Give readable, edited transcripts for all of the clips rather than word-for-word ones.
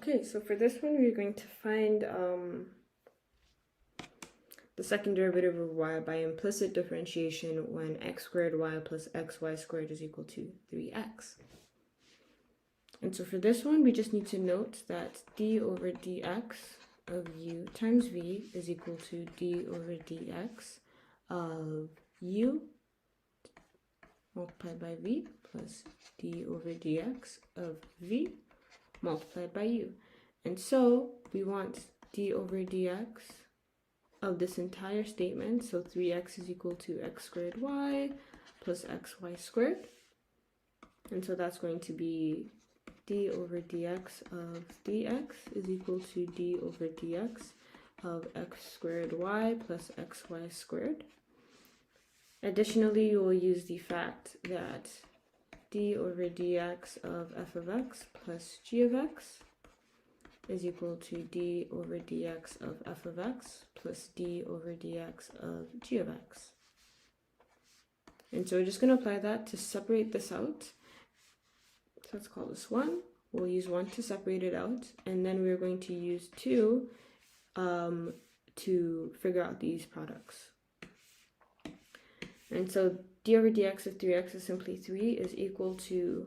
Okay, so for this one, we're going to find the second derivative of y by implicit differentiation when x squared y plus xy squared is equal to 3x. And so for this one, we just need to note that d over dx of u times v is equal to d over dx of u multiplied by v plus d over dx of v multiplied by u. And so we want d over dx of this entire statement, so 3x is equal to x squared y plus xy squared. And so that's going to be d over dx of dx is equal to d over dx of x squared y plus xy squared. Additionally, you will use the fact that d over dx of f of x plus g of x is equal to d over dx of f of x plus d over dx of g of x. And so we're just going to apply that to separate this out. So let's call this 1. We'll use 1 to separate it out, and then we're going to use 2 to figure out these products. And so d over dx of 3x is simply 3 is equal to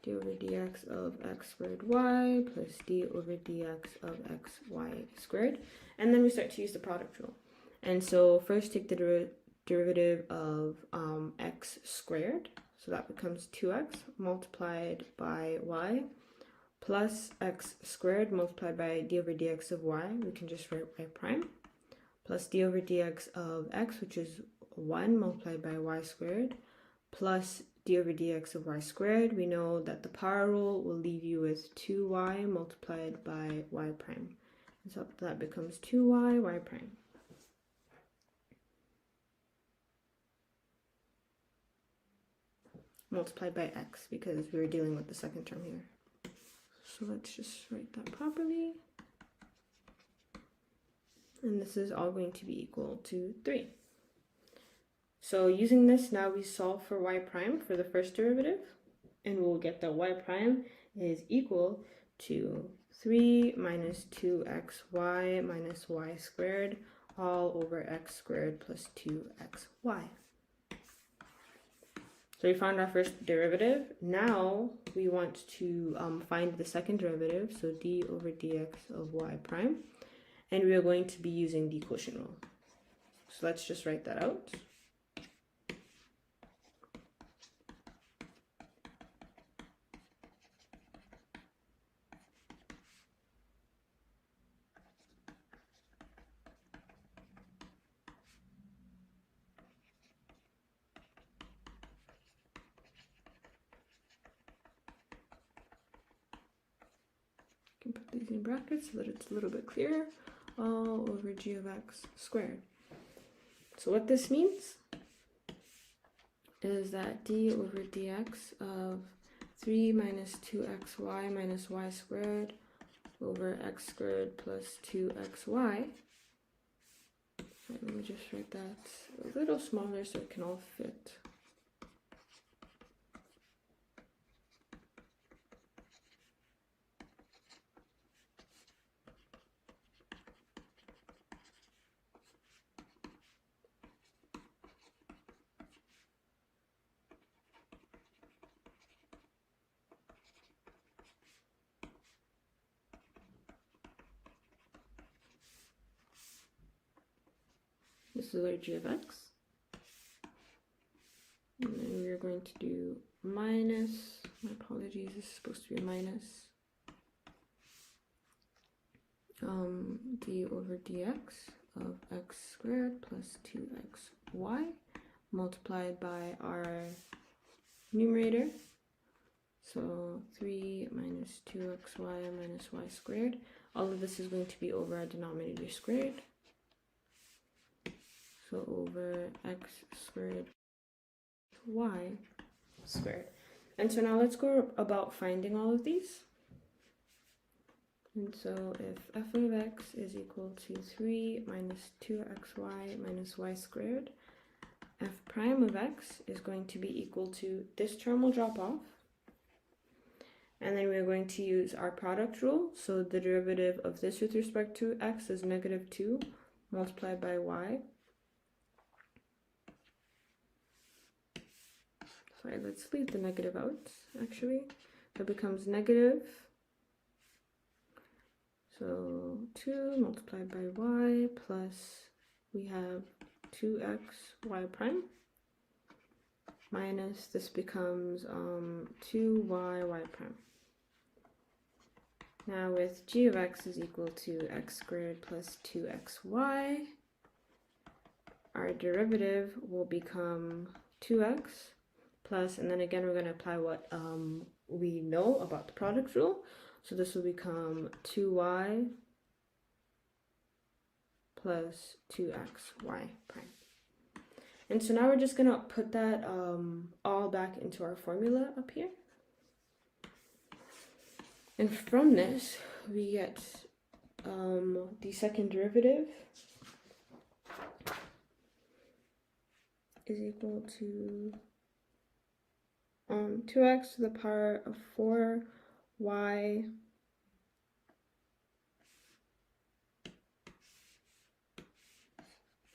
d over dx of x squared y plus d over dx of xy squared. And then we start to use the product rule. And so first take the derivative of x squared. So that becomes 2x multiplied by y plus x squared multiplied by d over dx of y. We can just write y prime plus d over dx of x, which is 1 multiplied by y squared, plus d over dx of y squared. We know that the power rule will leave you with 2y multiplied by y prime. And so that becomes 2y, y prime. Multiplied by x, because we were dealing with the second term here. So let's just write that properly. And this is all going to be equal to 3. So using this, now we solve for y prime for the first derivative, and we'll get that y prime is equal to 3 minus 2xy minus y squared all over x squared plus 2xy. So we found our first derivative. Now we want to find the second derivative, so d over dx of y prime, and we are going to be using the quotient rule. So let's just write that out. Can put these in brackets so that it's a little bit clearer. All over g of x squared. So what this means is that d over dx of 3 minus 2xy minus y squared over x squared plus 2xy. Let me just write that a little smaller so it can all fit. This is our g of x. And then we're going to do minus, my apologies, this is supposed to be a minus, d over dx of x squared plus 2xy multiplied by our numerator. So 3 minus 2xy minus y squared. All of this is going to be over our denominator squared. So over x squared y squared. And so now let's go about finding all of these. And so if f of x is equal to 3 minus 2xy minus y squared, f prime of x is going to be equal to, this term will drop off, And then we're going to use our product rule. So the derivative of this with respect to x is -2 multiplied by y. Sorry, let's leave the negative out, actually. That becomes negative. So 2 multiplied by y plus, we have 2x y prime, minus, this becomes 2y y prime. Now with g of x is equal to x squared plus 2xy, our derivative will become 2x plus, and then again we're going to apply what we know about the product rule. So this will become 2y plus 2xy prime. And so now we're just going to put that all back into our formula up here. And from this, we get the second derivative is equal to 2x to the power of 4y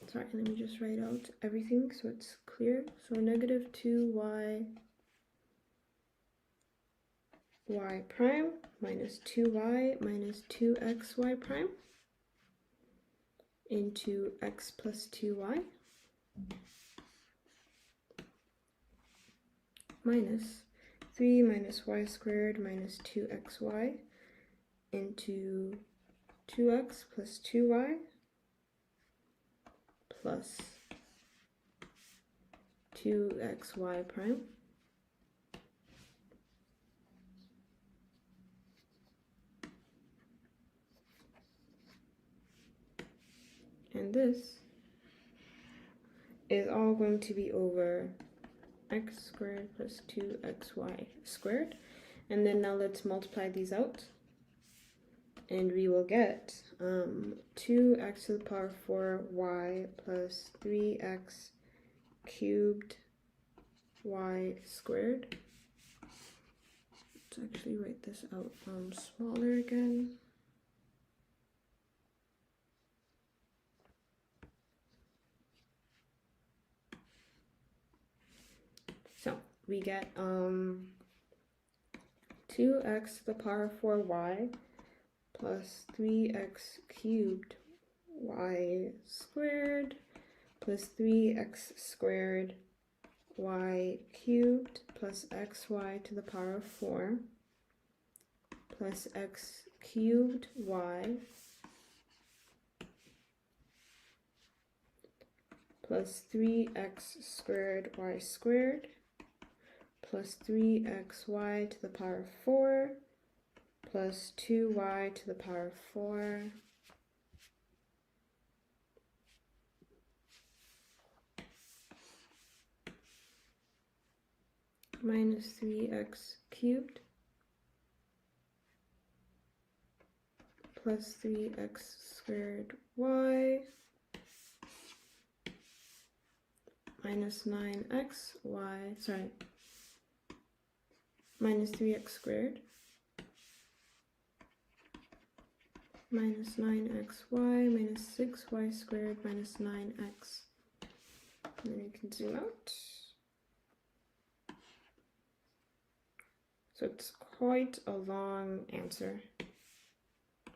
sorry, let me just write out everything so it's clear. So -2y y prime minus 2y minus 2xy prime into x plus 2y minus 3 minus y squared minus 2xy into 2x plus 2y plus 2xy prime and this is all going to be over x squared plus 2xy squared. And then now let's multiply these out, and we will get 2x to the power 4y plus 3x cubed y squared. Let's actually write this out smaller again. So we get 2x to the power 4y plus 3x cubed y squared plus 3x squared y cubed plus xy to the power of 4 plus x cubed y plus 3x squared y squared plus 3xy to the power of 4 plus 2y to the power of 4 minus 3x cubed plus 3x squared y minus 9xy, sorry, minus 3x squared minus 9xy minus 6y squared minus 9x. And then you can zoom out. So it's quite a long answer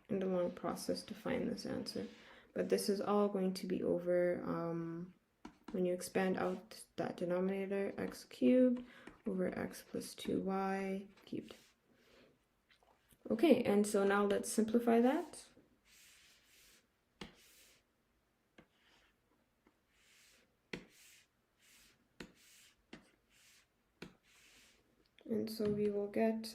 and a long process to find this answer. But this is all going to be over when you expand out that denominator, x cubed over x plus 2y cubed. Okay, and so now let's simplify that. And so we will get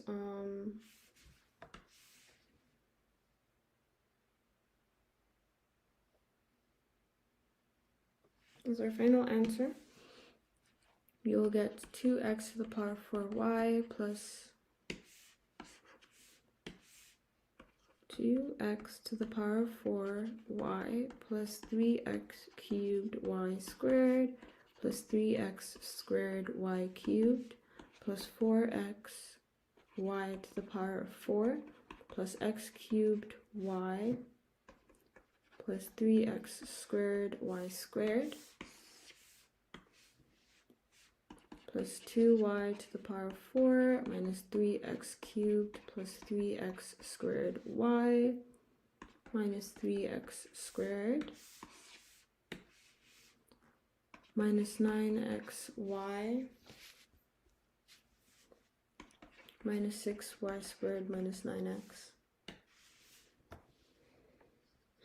as our final answer, we will get 2x to the power 4y plus 2x to the power of 4y plus 3x cubed y squared plus 3x squared y cubed plus 4x y to the power of 4 plus x cubed y plus 3x squared y squared plus 2y to the power of 4 minus 3x cubed plus 3x squared y minus 3x squared minus 9xy minus 6y squared minus 9x.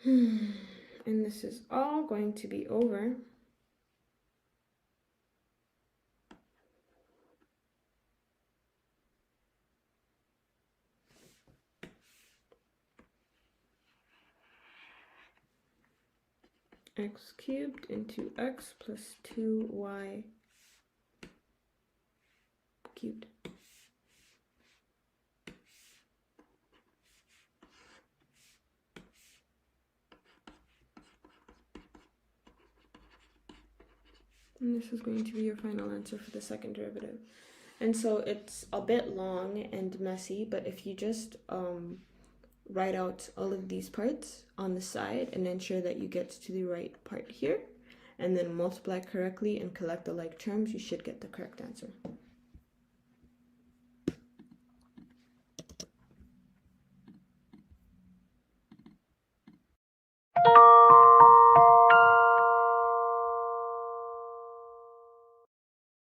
And this is all going to be over x cubed into x plus 2y cubed. And this is going to be your final answer for the second derivative. And so it's a bit long and messy, but if you just write out all of these parts on the side and ensure that you get to the right part here, and then multiply correctly and collect the like terms, you should get the correct answer.